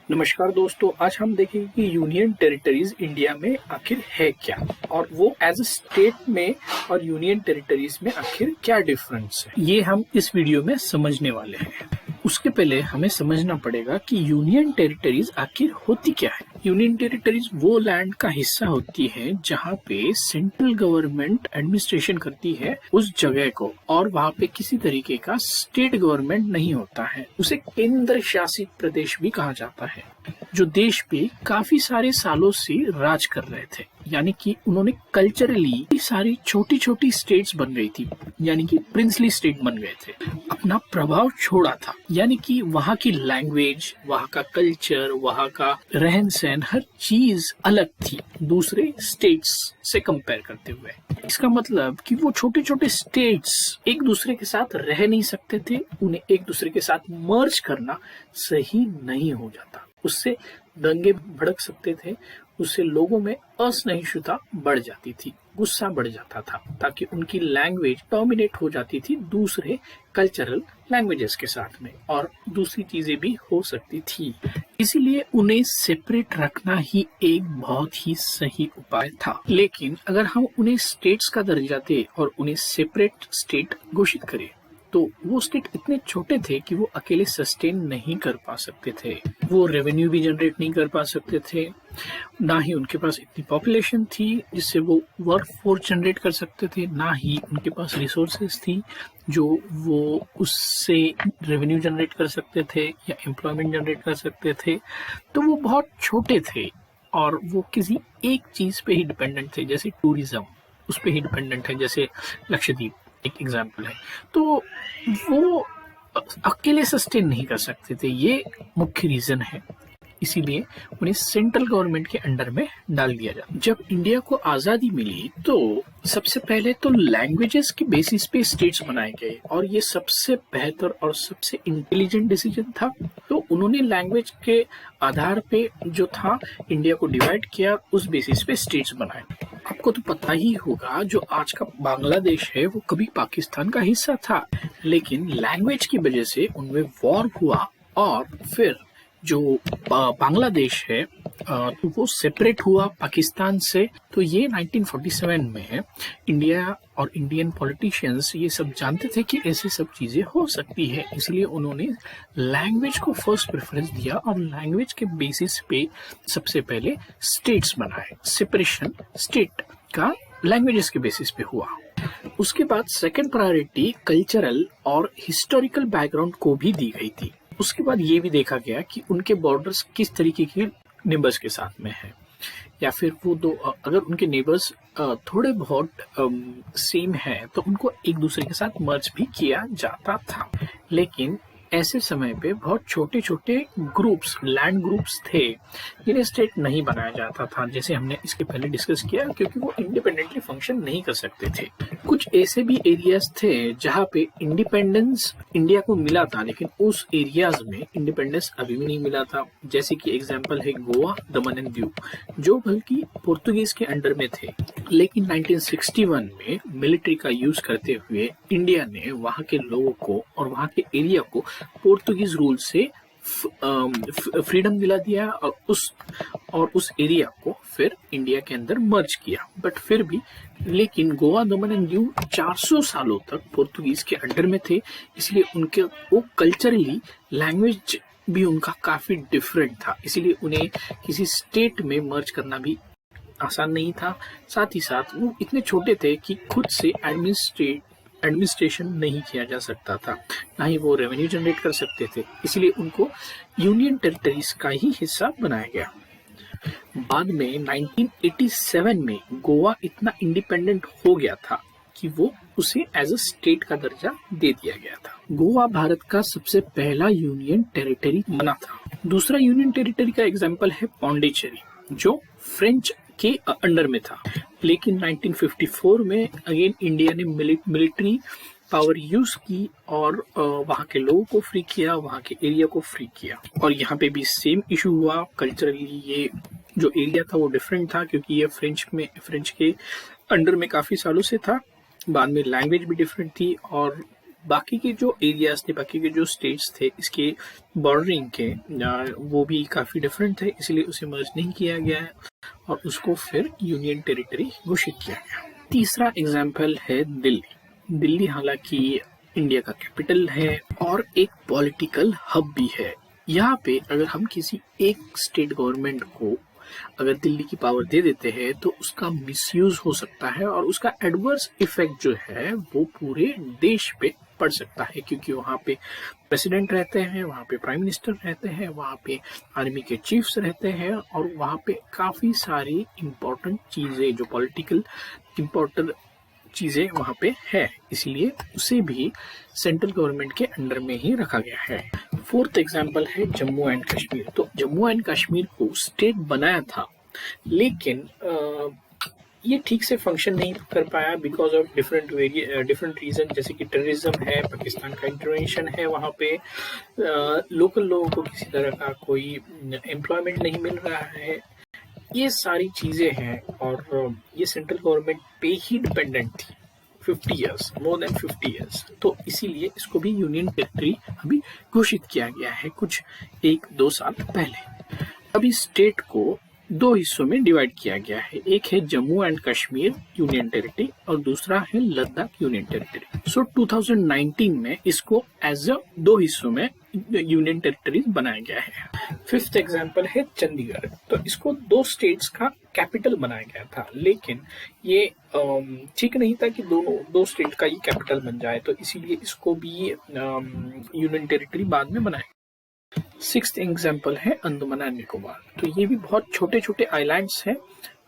नमस्कार दोस्तों, आज हम देखेंगे कि यूनियन टेरिटरीज इंडिया में आखिर है क्या और वो एज अ स्टेट में और यूनियन टेरिटरीज में आखिर क्या डिफरेंस है, ये हम इस वीडियो में समझने वाले हैं। उसके पहले हमें समझना पड़ेगा कि यूनियन टेरिटरीज आखिर होती क्या है। यूनियन टेरिटरीज वो लैंड का हिस्सा होती है जहाँ पे सेंट्रल गवर्नमेंट एडमिनिस्ट्रेशन करती है उस जगह को, और वहाँ पे किसी तरीके का स्टेट गवर्नमेंट नहीं होता है। उसे केंद्र शासित प्रदेश भी कहा जाता है, जो देश पे काफी सारे सालों से राज कर रहे थे। यानी कि उन्होंने कल्चरली सारी छोटी छोटी स्टेट्स बन गई थी, यानी कि प्रिंसली स्टेट बन गए थे, अपना प्रभाव छोड़ा था। यानी कि वहाँ की लैंग्वेज, वहाँ का कल्चर, वहाँ का रहन सहन, हर चीज अलग थी दूसरे स्टेट्स से कंपेयर करते हुए। इसका मतलब कि वो छोटे छोटे स्टेट्स एक दूसरे के साथ रह नहीं सकते थे, उन्हें एक दूसरे के साथ मर्ज करना सही नहीं हो जाता। उससे दंगे भड़क सकते थे, उससे लोगों में असहिष्णुता बढ़ जाती थी, गुस्सा बढ़ जाता था, ताकि उनकी लैंग्वेज डोमिनेट हो जाती थी दूसरे कल्चरल लैंग्वेजेस के साथ में, और दूसरी चीजें भी हो सकती थी। इसीलिए उन्हें सेपरेट रखना ही एक बहुत ही सही उपाय था। लेकिन अगर हम उन्हें स्टेट्स का दर्जा दें और उन्हें सेपरेट स्टेट घोषित करें, तो वो स्टेट इतने छोटे थे कि वो अकेले सस्टेन नहीं कर पा सकते थे। वो रेवेन्यू भी जनरेट नहीं कर पा सकते थे, ना ही उनके पास इतनी पॉपुलेशन थी जिससे वो वर्क फोर्स जनरेट कर सकते थे, ना ही उनके पास रिसोर्सेज थी जो वो उससे रेवेन्यू जनरेट कर सकते थे या एम्प्लॉयमेंट जनरेट कर सकते थे। तो वो बहुत छोटे थे और वो किसी एक चीज पे ही डिपेंडेंट थे, जैसे टूरिज्म उस पे ही डिपेंडेंट है, जैसे लक्षद्वीप एक एग्जाम्पल है। तो वो अकेले सस्टेन नहीं कर सकते थे, ये मुख्य रीजन है। इसीलिए उन्हें सेंट्रल गवर्नमेंट के अंडर में डाल दिया जाता। जब इंडिया को आजादी मिली तो सबसे पहले तो लैंग्वेजेस के बेसिस पे स्टेट्स बनाए गए, और ये सबसे बेहतर और सबसे इंटेलिजेंट डिसीजन था। तो उन्होंने लैंग्वेज के आधार पे जो था इंडिया को डिवाइड किया, उस बेसिस पे स्टेट्स बनाए। आपको तो पता ही होगा, जो आज का बांग्लादेश है वो कभी पाकिस्तान का हिस्सा था, लेकिन लैंग्वेज की वजह से उनमें वॉर हुआ और फिर जो बांग्लादेश है तो वो सेपरेट हुआ पाकिस्तान से। तो ये 1947 में इंडिया और इंडियन पॉलिटिशियंस ये सब जानते थे कि ऐसे सब चीजें हो सकती है, इसलिए उन्होंने लैंग्वेज को फर्स्ट प्रेफरेंस दिया और लैंग्वेज के बेसिस पे सबसे पहले स्टेट्स बनाए। सेपरेशन स्टेट का लैंग्वेजेस के बेसिस पे हुआ। उसके बाद सेकंड प्रायोरिटी कल्चरल और हिस्टोरिकल बैकग्राउंड को भी दी गई थी। उसके बाद ये भी देखा गया कि उनके बॉर्डर्स किस तरीके के नेबर्स के साथ में है, या फिर वो दो अगर उनके नेबर्स थोड़े बहुत सेम है तो उनको एक दूसरे के साथ मर्ज भी किया जाता था। लेकिन ऐसे समय पे बहुत छोटे छोटे ग्रुप्स, लैंड ग्रुप्स थे जिन्हें स्टेट नहीं बनाया जाता था, जैसे हमने इसके पहले डिस्कस किया, क्योंकि वो इंडिपेंडेंटली फंक्शन नहीं कर सकते थे। कुछ ऐसे भी एरियाज थे जहाँ पे इंडिपेंडेंस इंडिया को मिला था, लेकिन उस एरियाज में इंडिपेंडेंस अभी भी नहीं मिला था। जैसे कि एग्जांपल है गोवा, दमन एंड दीव, जो बल्कि पोर्तुगीज के अंडर में थे। लेकिन 1961 में मिलिट्री का यूज करते हुए इंडिया ने वहाँ के लोगों को और वहाँ के एरिया को पोर्तुगीज रूल से फ्रीडम दिला दिया, और उस एरिया को फिर इंडिया के अंदर मर्ज किया। बट फिर भी लेकिन गोवा, दमन एंड दीव 400 सालों तक पोर्तुगीज के अंडर में थे, इसलिए उनके वो कल्चरली लैंग्वेज भी उनका काफी डिफरेंट था, इसलिए उन्हें किसी स्टेट में मर्ज करना भी आसान नहीं था। साथ ही साथ वो इतने छोटे थे कि खुद से एडमिनिस्ट्रेशन नहीं किया जा सकता था, ना ही वो रेवेन्यू जनरेट कर सकते थे, इसलिए उनको यूनियन टेरिटरीज का ही हिस्सा बनाया गया। बाद में 1987 में गोवा इतना इंडिपेंडेंट हो गया था कि वो उसे एज अ स्टेट का दर्जा दे दिया गया था। गोवा भारत का सबसे पहला यूनियन टेरिटरी बना था। दूसरा यूनियन टेरिटरी का एग्जाम्पल है पौंडीचेरी, जो फ्रेंच के अंडर में था। लेकिन 1954 में अगेन इंडिया ने मिलिट्री पावर यूज की और वहाँ के लोगों को फ्री किया, वहाँ के एरिया को फ्री किया। और यहाँ पे भी सेम इशू हुआ। कल्चरली ये जो एरिया था वो डिफरेंट था, क्योंकि ये फ्रेंच के अंडर में काफी सालों से था। बाद में लैंग्वेज भी डिफरेंट थी और बाकी के जो एरियाज थे, बाकी के जो स्टेट्स थे इसके बॉर्डरिंग के, वो भी काफ़ी डिफरेंट थे, इसलिए उसे मर्ज नहीं किया गया है और उसको फिर यूनियन टेरिटरी घोषित किया गया। तीसरा एग्जाम्पल है दिल्ली। दिल्ली हालांकि इंडिया का कैपिटल है और एक पॉलिटिकल हब भी है। यहाँ पे अगर हम किसी एक स्टेट गवर्नमेंट को अगर दिल्ली की पावर दे देते हैं तो उसका मिसयूज हो सकता है और उसका एडवर्स इफेक्ट जो है वो पूरे देश पे पड़ सकता है, क्योंकि वहाँ पे प्रेसिडेंट रहते हैं, वहाँ पे प्राइम मिनिस्टर रहते हैं, वहाँ पे आर्मी के चीफ्स रहते हैं और वहाँ पे काफ़ी सारी इम्पोर्टेंट चीज़ें जो पॉलिटिकल इम्पोर्टेंट चीज़ें वहाँ पे है, इसलिए उसे भी सेंट्रल गवर्नमेंट के अंडर में ही रखा गया है। फोर्थ एग्जाम्पल है जम्मू एंड कश्मीर। तो जम्मू एंड कश्मीर को स्टेट बनाया था, लेकिन ये ठीक से फंक्शन नहीं कर पाया बिकॉज ऑफ डिफरेंट रीजन, जैसे कि टेररिज्म है, पाकिस्तान का इंटरवेंशन है, वहाँ पे लोकल लोगों को किसी तरह का कोई एम्प्लॉयमेंट नहीं मिल रहा है, ये सारी चीज़ें हैं और ये सेंट्रल गवर्नमेंट पे ही डिपेंडेंट थी 50 ईयर्स, मोर देन 50 ईयर्स। तो इसीलिए इसको भी यूनियन टेरिटरी अभी घोषित किया गया है कुछ 1-2 साल पहले। अभी स्टेट को दो हिस्सों में डिवाइड किया गया है, एक है Jammu and Kashmir union territory और दूसरा है लद्दाख यूनियन टेरिटरी। सो 2019 में इसको एज अ 2 हिस्सों में यूनियन टेरिटरीज बनाया गया है। फिफ्थ एग्जाम्पल है चंडीगढ़। तो इसको 2 स्टेट्स का कैपिटल बनाया गया था, लेकिन ये ठीक नहीं था कि दो स्टेट का ही कैपिटल बन जाए, तो इसीलिए इसको भी यूनियन टेरिटरी बाद में बनाया। सिक्स्थ एग्जाम्पल है अंडमान एंड निकोबार। तो ये भी बहुत छोटे छोटे आइलैंड्स हैं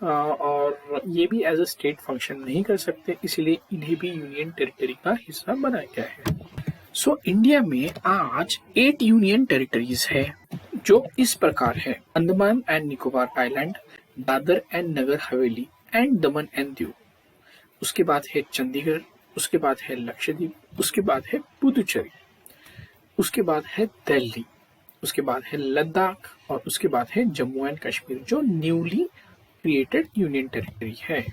और ये भी एज अ स्टेट फंक्शन नहीं कर सकते, इसलिए इन्हें भी यूनियन टेरिटरी का हिस्सा बनाया गया है। सो इंडिया में आज 8 यूनियन टेरिटरीज है जो इस प्रकार है: Andaman and Nicobar island, Dadra and Nagar Haveli and Daman and Diu. उसके बाद है चंडीगढ़, उसके बाद है लक्षद्वीप, उसके बाद है पुदुचेरी, उसके बाद है दिल्ली, उसके बाद है लद्दाख और उसके बाद है जम्मू एंड कश्मीर जो न्यूली क्रिएटेड यूनियन टेरिटरी है,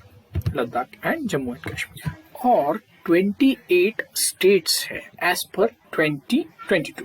लद्दाख एंड जम्मू एंड कश्मीर। और 28 स्टेट्स है एज पर 2022।